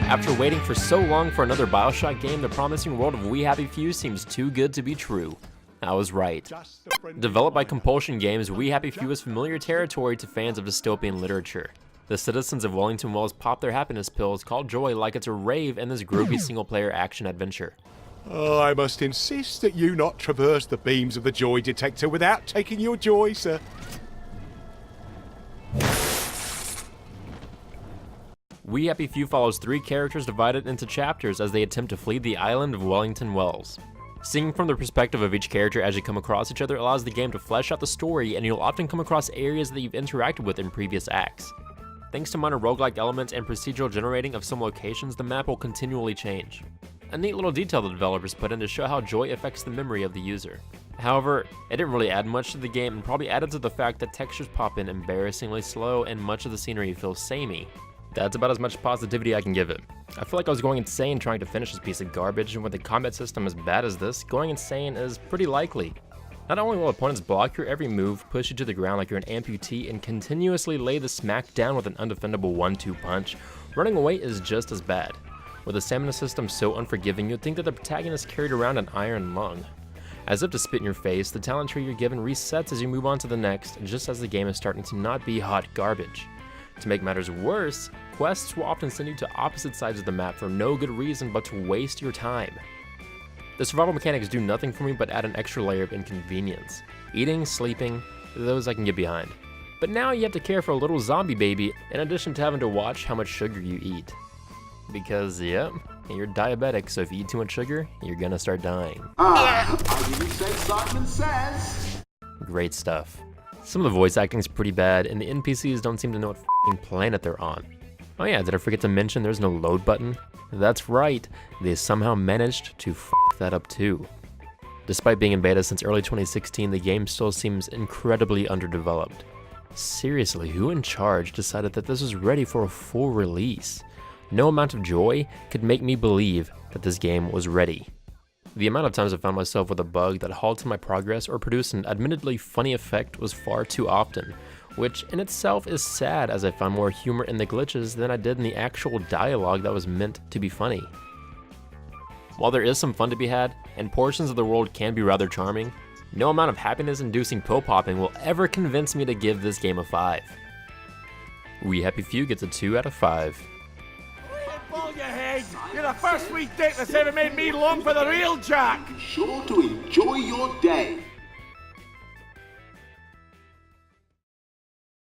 After waiting for so long for another BioShock game, the promising world of We Happy Few seems too good to be true. I was right. Developed by Compulsion Games, We Happy Few is familiar territory to fans of dystopian literature. The citizens of Wellington Wells pop their happiness pills, call joy like it's a rave in this groovy single-player action adventure. Oh, I must insist that you not traverse the beams of the joy detector without taking your joy, sir. We Happy Few follows 3 characters divided into chapters as they attempt to flee the island of Wellington Wells. Seeing from the perspective of each character as you come across each other allows the game to flesh out the story, and you'll often come across areas that you've interacted with in previous acts. Thanks to minor roguelike elements and procedural generating of some locations, the map will continually change. A neat little detail the developers put in to show how joy affects the memory of the user. However, it didn't really add much to the game and probably added to the fact that textures pop in embarrassingly slow and much of the scenery feels samey. That's about as much positivity I can give it. I feel like I was going insane trying to finish this piece of garbage, and with a combat system as bad as this, going insane is pretty likely. Not only will opponents block your every move, push you to the ground like you're an amputee, and continuously lay the smack down with an undefendable 1-2 punch, running away is just as bad. With a stamina system so unforgiving, you'd think that the protagonist carried around an iron lung. As if to spit in your face, the talent tree you're given resets as you move on to the next, just as the game is starting to not be hot garbage. To make matters worse, quests will often send you to opposite sides of the map for no good reason but to waste your time. The survival mechanics do nothing for me but add an extra layer of inconvenience. Eating, sleeping, those I can get behind. But now you have to care for a little zombie baby in addition to having to watch how much sugar you eat. Because, yep, you're diabetic, so if you eat too much sugar, you're gonna start dying. I didn't say Simon Says. Great stuff. Some of the voice acting is pretty bad, and the NPCs don't seem to know what f***ing planet they're on. Oh yeah, did I forget to mention there's no load button? That's right, they somehow managed to f*** that up too. Despite being in beta since early 2016, the game still seems incredibly underdeveloped. Seriously, who in charge decided that this was ready for a full release? No amount of joy could make me believe that this game was ready. The amount of times I found myself with a bug that halted my progress or produced an admittedly funny effect was far too often, which in itself is sad as I found more humor in the glitches than I did in the actual dialogue that was meant to be funny. While there is some fun to be had, and portions of the world can be rather charming, no amount of happiness-inducing pill popping will ever convince me to give this game a 5. We Happy Few gets a 2 out of 5. Ball your head! You're the first wee dick that's ever made me long for the real Jack! Be sure to enjoy your day.